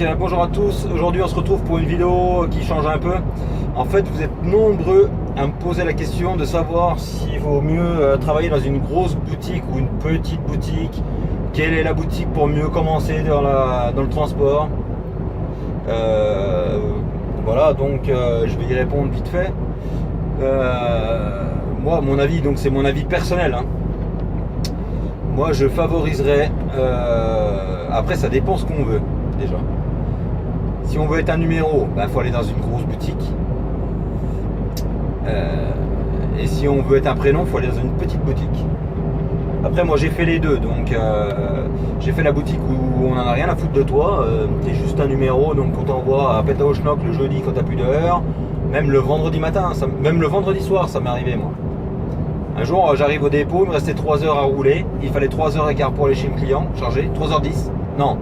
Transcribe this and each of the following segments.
Donc bonjour à tous, aujourd'hui on se retrouve pour une vidéo qui change un peu. En fait vous êtes nombreux à me poser la question de savoir s'il vaut mieux travailler dans une grosse boutique ou une petite boutique. Quelle est la boutique pour mieux commencer dans le transport. Voilà, donc je vais y répondre vite fait. Moi mon avis, donc c'est mon avis personnel, hein. Moi je favoriserais, après ça dépend ce qu'on veut déjà. Si on veut être un numéro, il faut aller dans une grosse boutique. Et si on veut être un prénom, il faut aller dans une petite boutique. Après moi j'ai fait les deux, donc j'ai fait la boutique où on en a rien à foutre de toi, t'es juste un numéro, donc on t'envoie à Peta au Schnock le jeudi quand t'as plus d'heure, même le vendredi matin, même le vendredi soir ça m'est arrivé moi. Un jour j'arrive au dépôt, il me restait 3 heures à rouler, il fallait 3h15 pour aller chez le client, chargé, 3h10, non,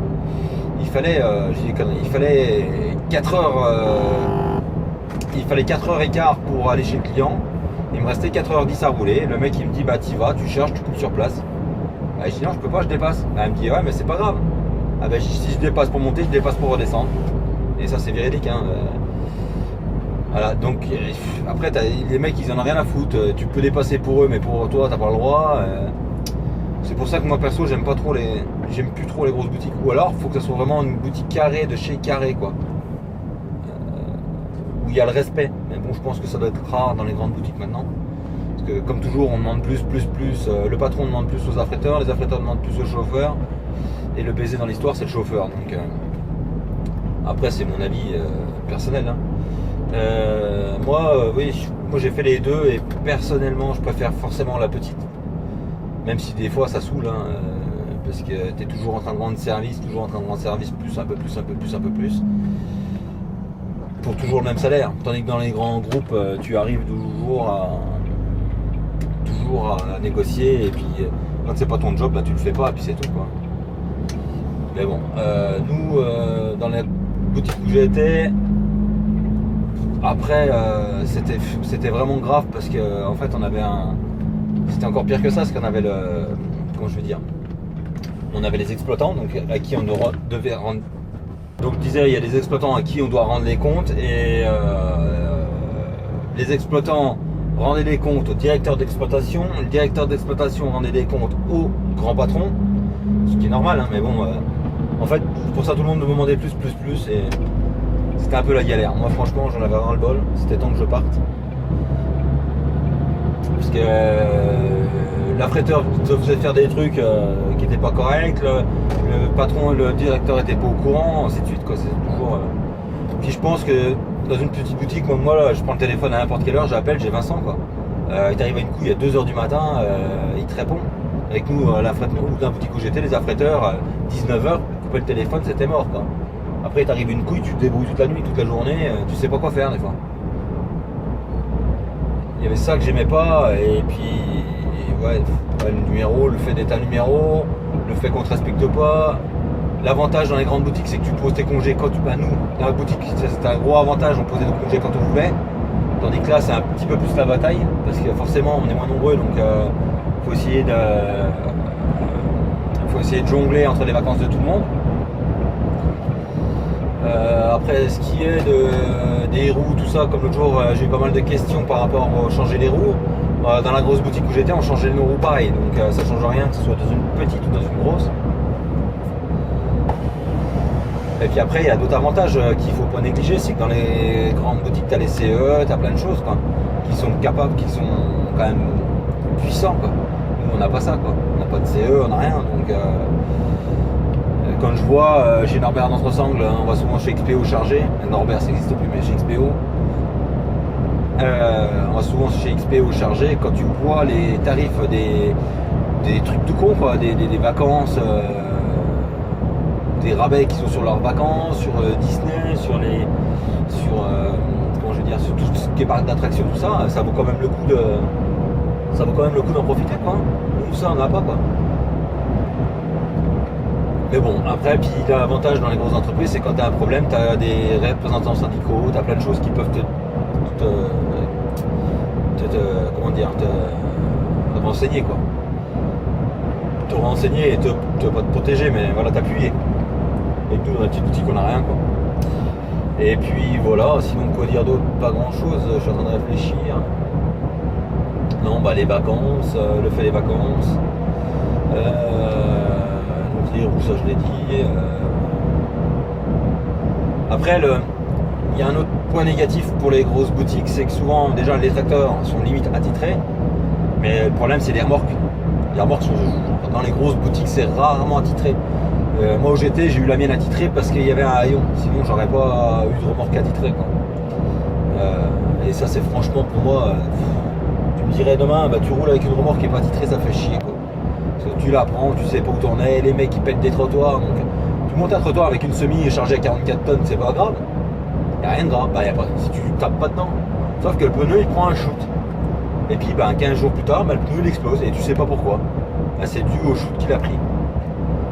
il fallait, j'ai des conneries, il fallait 4h15 pour aller chez le client, il me restait 4h10 à rouler, le mec il me dit bah t'y vas, tu cherches, tu coupes sur place. Bah, je dis non je peux pas, je dépasse. Bah, il me dit ouais mais c'est pas grave. Ah bah si je dépasse pour monter, je dépasse pour redescendre. Et ça c'est véridique hein. Voilà, donc après les mecs ils en ont rien à foutre, tu peux dépasser pour eux mais pour toi t'as pas le droit. C'est pour ça que moi perso j'aime plus trop les grosses boutiques. Ou alors faut que ça soit vraiment une boutique carrée de chez carré quoi. Où il y a le respect. Mais bon je pense que ça doit être rare dans les grandes boutiques maintenant. Parce que comme toujours on demande plus, le patron demande plus aux affréteurs, les affréteurs demandent plus aux chauffeurs. Et le baiser dans l'histoire c'est le chauffeur. Donc après c'est mon avis personnel hein. Moi j'ai fait les deux et personnellement je préfère forcément la petite, même si des fois ça saoule hein, parce que tu es toujours en train de rendre service, plus, un peu plus pour toujours le même salaire, tandis que dans les grands groupes tu arrives toujours à négocier et puis quand c'est pas ton job tu le fais pas et puis c'est tout quoi. Mais bon nous dans la boutique où j'étais après c'était vraiment grave parce que en fait on avait c'était encore pire que ça parce qu'on avait on avait les exploitants donc à qui on devait rendre, donc je disais il y a des exploitants à qui on doit rendre les comptes et les exploitants rendaient les comptes au directeur d'exploitation, le directeur d'exploitation rendait des comptes au grand patron, ce qui est normal hein, mais bon en fait pour ça tout le monde me demandait plus et c'était un peu la galère. Moi franchement j'en avais ras le bol, c'était temps que je parte. Parce que l'affréteur te faisait faire des trucs qui n'étaient pas corrects, le patron et le directeur n'étaient pas au courant, ainsi de suite quoi. C'est toujours. Puis je pense que dans une petite boutique, moi là, je prends le téléphone à n'importe quelle heure, j'appelle, j'ai Vincent quoi. Il t'arrive à une couille à 2h du matin, il te répond. Avec nous, dans la boutique où j'étais, les affréteurs, 19h, couper le téléphone, c'était mort quoi. Après t'arrives une couille, tu te débrouilles toute la nuit, toute la journée, tu sais pas quoi faire des fois. Il y avait ça que j'aimais pas, et puis le numéro, le fait d'être un numéro, le fait qu'on te respecte pas. L'avantage dans les grandes boutiques c'est que tu poses tes congés quand tu. Nous, dans la boutique c'était un gros avantage, on posait nos congés quand on voulait. Tandis que là c'est un petit peu plus la bataille, parce que forcément on est moins nombreux, donc faut essayer de jongler entre les vacances de tout le monde. Après ce qui est des roues, tout ça, comme l'autre jour j'ai eu pas mal de questions par rapport à changer les roues. Dans la grosse boutique où j'étais on changeait nos roues pareil, donc ça change rien que ce soit dans une petite ou dans une grosse. Et puis après il y a d'autres avantages qu'il faut pas négliger, c'est que dans les grandes boutiques tu as les CE, tu as plein de choses quoi, qui sont capables, qui sont quand même puissants quoi. Nous on n'a pas ça quoi, on n'a pas de CE, on n'a rien, donc quand je vois chez Norbert d'Entresangles, on va souvent chez XPO chargé. Norbert ça n'existe plus mais chez XPO. On va souvent chez XPO chargé. Quand tu vois les tarifs des trucs tout con quoi, des vacances, des rabais qui sont sur leurs vacances, sur Disney, sur tout ce qui est parc d'attraction, tout ça, ça vaut quand même le coup d'en profiter quoi. Nous ça on n'a pas quoi. Mais bon, après, puis l'avantage dans les grosses entreprises, c'est quand tu as un problème, tu as des représentants syndicaux, tu as plein de choses qui peuvent te renseigner quoi. Te renseigner et pas te protéger, mais voilà, t'appuyer. Et nous, dans la petite boutique, on n'a rien, quoi. Et puis voilà, sinon quoi dire d'autre? Pas grand chose, je suis en train de réfléchir. Non, bah les vacances, le fait des vacances. Donc les roues, ça je l'ai dit. Après, il y a un autre point négatif pour les grosses boutiques, c'est que souvent, déjà, les tracteurs sont limite attitrés. Mais le problème, c'est les remorques. Les remorques sont dans les grosses boutiques, c'est rarement attitré. Moi où j'étais, j'ai eu la mienne attitrée parce qu'il y avait un haillon. Sinon, j'aurais pas eu de remorque attitrée, quoi. Et ça, c'est franchement pour moi. Tu me dirais demain, bah, tu roules avec une remorque qui est pas attitrée, ça fait chier, quoi. Parce que tu la prends, tu sais pas où t'en es, les mecs qui pètent des trottoirs. Donc, tu montes un trottoir avec une semi chargée à 44 tonnes, c'est pas grave. Y a rien de grave. Bah, y a pas, si tu tapes pas dedans. Sauf que le pneu, il prend un shoot. Et puis, bah, 15 jours plus tard, bah, le pneu il explose et tu sais pas pourquoi. Bah, c'est dû au shoot qu'il a pris.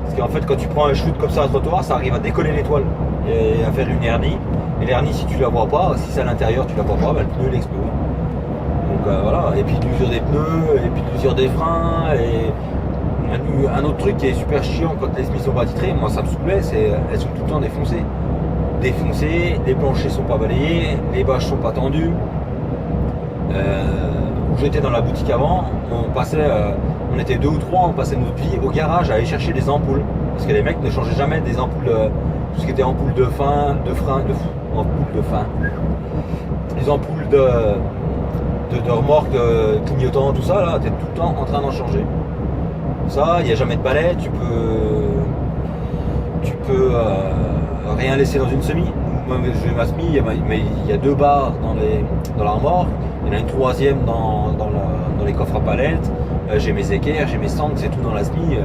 Parce qu'en fait, quand tu prends un shoot comme ça à trottoir, ça arrive à décoller l'étoile et à faire une hernie. Et l'hernie, si tu la vois pas, si c'est à l'intérieur, tu la vois pas, bah, le pneu il explose. Donc voilà. Et puis l'usure des pneus, et puis l'usure des freins. Et un autre truc qui est super chiant quand les semis sont pas titrés, moi ça me saoulait, c'est elles sont tout le temps défoncées. Défoncées, les planchers sont pas balayés, les bâches sont pas tendues. Où j'étais dans la boutique avant, on était 2 ou 3, on passait notre vie au garage à aller chercher des ampoules. Parce que les mecs ne changeaient jamais des ampoules, tout ce qui était ampoules de frein, ampoules de frein, les ampoules de remorque, clignotants, tout ça, là, t'es tout le temps en train d'en changer. Ça, il n'y a jamais de balai, tu peux rien laisser dans une semi. Moi, j'ai ma semi, il y a 2 barres dans la remorque, il y en a une 3e dans les coffres à palettes, j'ai mes équerres, j'ai mes sangles, c'est tout dans la semi.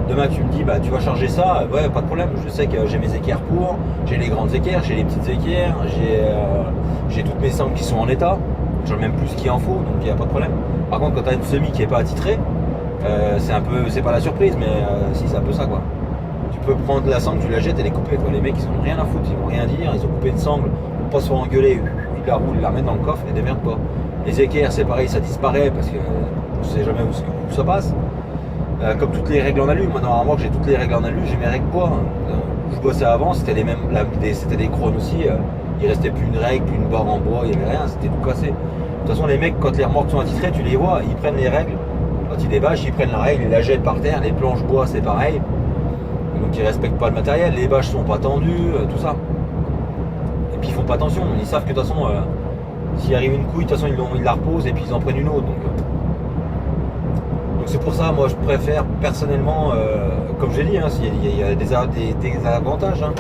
Demain tu me dis, bah tu vas charger ça, ouais, pas de problème, je sais que j'ai mes équerres j'ai les grandes équerres, j'ai les petites équerres, j'ai toutes mes sangles qui sont en état, j'en ai même plus qu'il en faut, donc il n'y a pas de problème. Par contre, quand tu as une semi qui n'est pas attitrée, c'est pas la surprise, mais si, c'est un peu ça, quoi. Tu peux prendre la sangle, tu la jettes, elle est coupée, quoi. Les mecs, ils ont rien à foutre, ils vont rien dire, ils ont coupé une sangle pour pas se faire engueuler, ils la roulent, ils la remettent dans le coffre et démerdent pas. Les équerres, c'est pareil, ça disparaît parce que tu sais jamais où ça passe. Comme toutes les règles en alu, moi dans la remorque j'ai toutes les règles en alu, j'ai mes règles bois. Où je bossais avant, c'était les mêmes, c'était des chrones aussi, il restait plus une règle, plus une barre en bois, il n'y avait rien, c'était tout cassé. De toute façon, les mecs, quand les remorques sont attitrées, tu les vois, ils prennent les règles. Quand ils débâchent, ils prennent la règle, ils la jettent par terre, les planches bois c'est pareil. Donc ils respectent pas le matériel, les bâches sont pas tendues, tout ça. Et puis ils font pas attention, ils savent que de toute façon, s'il arrive une couille, de toute façon ils la reposent et puis ils en prennent une autre. Donc c'est pour ça, moi je préfère personnellement, comme j'ai dit, hein, il y a des avantages. Hein.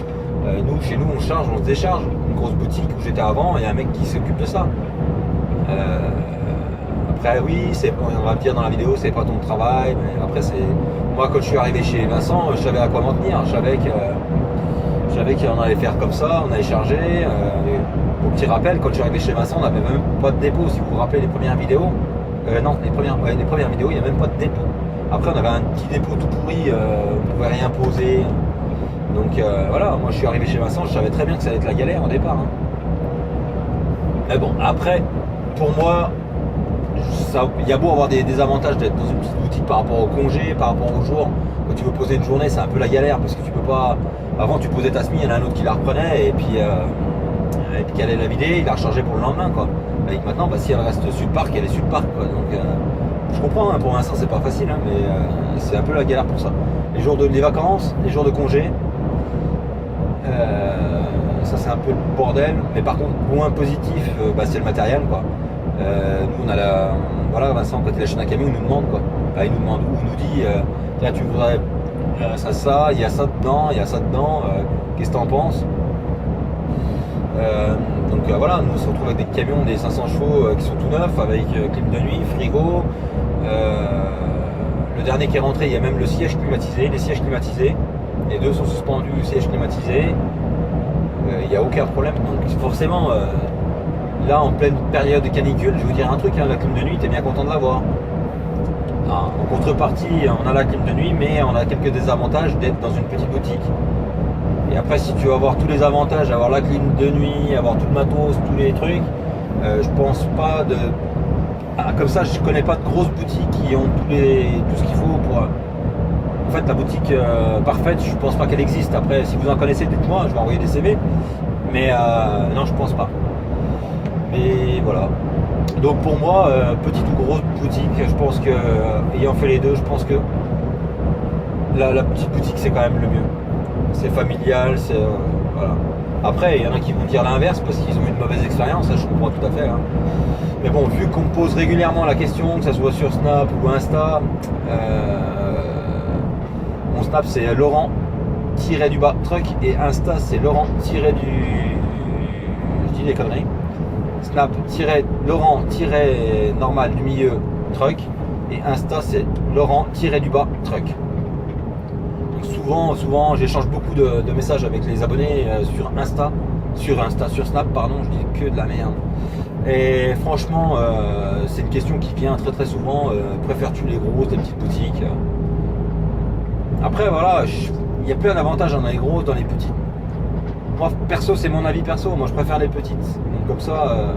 Chez nous on charge, on se décharge. Une grosse boutique où j'étais avant, il y a un mec qui s'occupe de ça. Après oui, on va me dire dans la vidéo, c'est pas ton travail, mais après c'est. Moi quand je suis arrivé chez Vincent, je savais à quoi m'en tenir, je savais qu'on allait faire comme ça, on allait charger. Pour petit rappel, quand je suis arrivé chez Vincent, on n'avait même pas de dépôt, si vous vous rappelez les premières vidéos. Non, les premières vidéos, il n'y a même pas de dépôt. Après on avait un petit dépôt tout pourri, on ne pouvait rien poser. Donc voilà, moi je suis arrivé chez Vincent, je savais très bien que ça allait être la galère au départ. Hein. Mais bon, après, pour moi, il y a beau avoir des avantages d'être dans une petite boutique par rapport au congé, par rapport au jour. Quand tu veux poser une journée, c'est un peu la galère parce que tu peux pas. Avant, tu posais ta semi, il y en a un autre qui la reprenait et puis qui allait la vider, il la rechargeait pour le lendemain, quoi. Avec maintenant, bah, si elle reste sud parc, elle est sud parc, quoi. Donc, je comprends, hein, pour l'instant, c'est pas facile, hein, mais c'est un peu la galère pour ça. Les vacances, les jours de congé, ça c'est un peu le bordel. Mais par contre, point positif, bah, c'est le matériel, quoi. Nous on a voilà, Vincent quand il achète un camion il nous demande quoi. Bah, il nous demande où, il nous dit tiens tu voudrais ça, il y a ça dedans, qu'est-ce que t'en penses? Donc voilà, nous on se retrouve avec des camions des 500 chevaux qui sont tout neufs avec clim de nuit, frigo. Le dernier qui est rentré, il y a même le siège climatisé, les sièges climatisés. Les 2 sont suspendus, siège climatisé. Il n'y a aucun problème. Donc forcément là, en pleine période de canicule, je vais vous dire un truc, hein, la clim de nuit, t'es bien content de l'avoir. En contrepartie, on a la clim de nuit, mais on a quelques désavantages d'être dans une petite boutique. Et après, si tu veux avoir tous les avantages, avoir la clim de nuit, avoir tout le matos, tous les trucs, je pense pas de... comme ça, je connais pas de grosses boutiques qui ont tout ce qu'il faut En fait, la boutique parfaite, je pense pas qu'elle existe. Après, si vous en connaissez, dites-moi, je vais envoyer des CV. Mais non, je pense pas. Mais voilà. Donc pour moi, petite ou grosse boutique, je pense que, ayant fait les deux, je pense que la petite boutique c'est quand même le mieux. C'est familial, c'est voilà. Après, il y en a qui vont dire l'inverse parce qu'ils ont eu une mauvaise expérience, ça je comprends tout à fait. Hein. Mais bon, vu qu'on me pose régulièrement la question, que ça soit sur Snap ou Insta, mon Snap c'est Laurent-du-bas truck et Insta c'est Laurent-du... Je dis des conneries. Snap-Laurent-normal du milieu truck et Insta c'est Laurent-du-bas truck. Donc souvent j'échange beaucoup de messages avec les abonnés sur Snap pardon, je dis que de la merde. Et franchement c'est une question qui vient très très souvent, préfères-tu les grosses, les petites boutiques? Après voilà, il y a plein d'avantages dans les grosses, dans les petites. Moi perso c'est mon avis perso, moi je préfère les petites. Donc comme ça,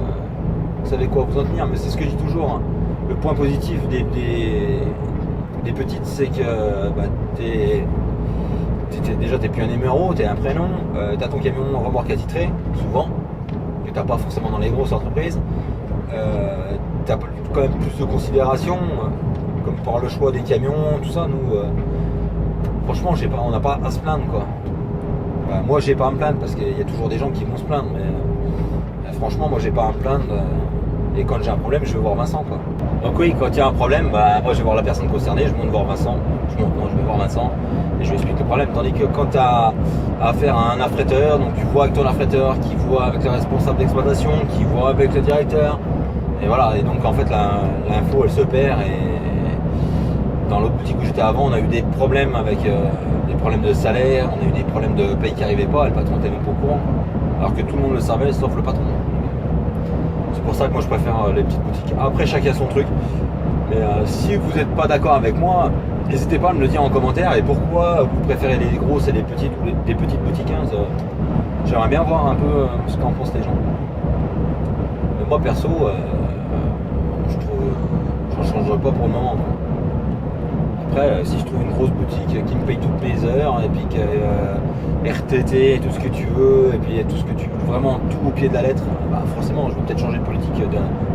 vous savez quoi vous en tenir, mais c'est ce que je dis toujours. Hein. Le point positif des petites, c'est que déjà t'es plus un numéro, t'es un prénom, t'as ton camion en remorque attitré, souvent, que t'as pas forcément dans les grosses entreprises. T'as quand même plus de considération, comme par le choix des camions, tout ça, nous franchement on n'a pas à se plaindre quoi. Moi j'ai pas à me plaindre parce qu'il y a toujours des gens qui vont se plaindre, mais franchement moi j'ai pas à me plaindre et quand j'ai un problème je vais voir Vincent quoi. Donc oui, quand il y a un problème, moi je vais voir la personne concernée, je vais voir Vincent et je lui explique le problème, tandis que quand tu as affaire à un affréteur, donc tu vois avec ton affréteur, qui voit avec le responsable d'exploitation, qui voit avec le directeur, et voilà, et donc en fait l'info elle se perd. Et dans l'autre boutique où j'étais avant, on a eu des problèmes avec des problèmes de salaire, on a eu des problèmes de paye qui n'arrivaient pas, et le patron était même pas au courant, alors que tout le monde le savait sauf le patron. C'est pour ça que moi je préfère les petites boutiques. Après chacun son truc, mais si vous n'êtes pas d'accord avec moi, n'hésitez pas à me le dire en commentaire, et pourquoi vous préférez les grosses et les petites ou des petites boutiques. Hein, j'aimerais bien voir un peu ce qu'en pensent les gens. Mais moi perso, je trouve j'en changerai pas pour le moment. Après, si je trouve une grosse boutique qui me paye toutes mes heures, et puis RTT, tout ce que tu veux, et puis tout ce que tu veux, vraiment tout au pied de la lettre, forcément je vais peut-être changer de politique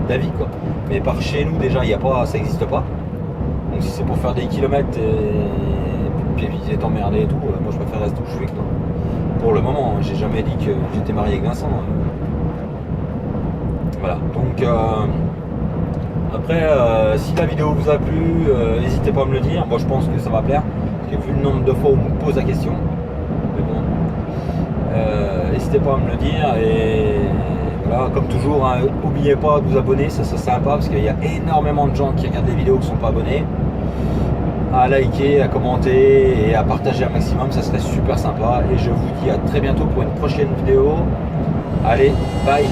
d'avis quoi. Mais par chez nous déjà ça n'existe pas. Donc si c'est pour faire des kilomètres et éviter t'emmerder et tout, moi je préfère rester où je suis quoi. Pour le moment, j'ai jamais dit que j'étais marié avec Vincent. Voilà, donc après, si la vidéo vous a plu, n'hésitez pas à me le dire. Moi je pense que ça va plaire, parce que vu le nombre de fois où on me pose la question. Mais bon, n'hésitez pas à me le dire. Et voilà, comme toujours, hein, n'oubliez pas de vous abonner, ça c'est sympa, parce qu'il y a énormément de gens qui regardent les vidéos qui ne sont pas abonnés. À liker, à commenter et à partager un maximum, ça serait super sympa. Et je vous dis à très bientôt pour une prochaine vidéo. Allez, bye!